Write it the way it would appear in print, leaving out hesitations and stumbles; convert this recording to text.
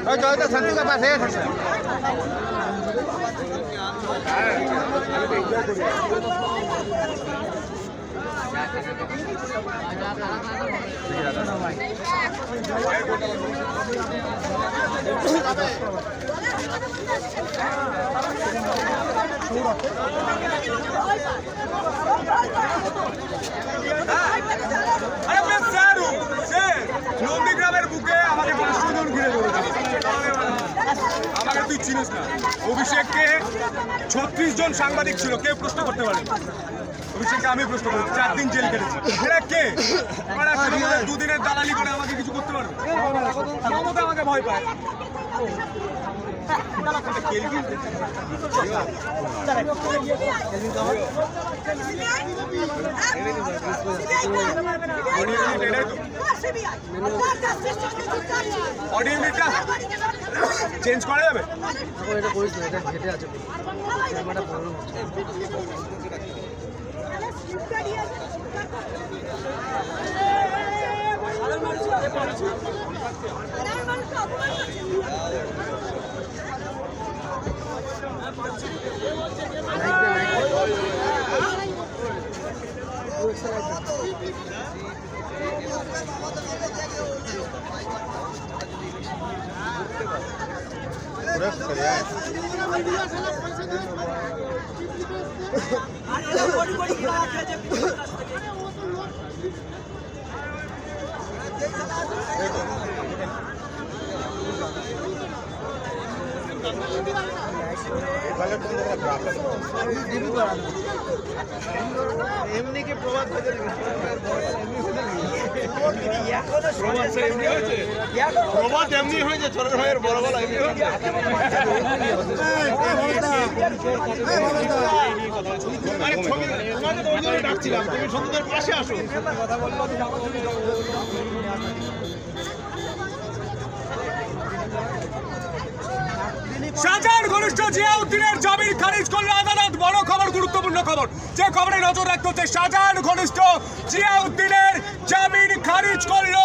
तो संतू के पास है নন্দীগ্রামের বুকে আমাকে 500 জন ঘিরে ধরেছে। আমাকে তুই চিনিস না। অভিষেককে 36 জন সাংবাদিক ছিল, কেউ প্রশ্ন করতে পারে। অভিষেককে আমি প্রশ্ন করি, 4 দিন জেল কেটেছি। এরা কে? দুদিনের দালালি করে আমাকে কিছু করতে পারবে? মমতা আমাকে ভয় পায়। অডিও ইউনিটটা চেঞ্জ করা যাবে? এটা করিস না, এটা ঘেটে আছে। এমনি কি প্রবাদ এমনি হয়েছে ছোট ভাইয়ের বড় বলা এমনি ডাকছিলাম, তুমি সন্ধ্যের পাশে আসো। শাহজাহান ঘনিষ্ঠ জিয়াউদ্দিনের জামিন খারিজ করল আদালত। বড় খবর, গুরুত্বপূর্ণ খবর, যে খবরে নজর রাখতে হচ্ছে। শাহজাহান ঘনিষ্ঠ জিয়াউদ্দিনের জামিন খারিজ করল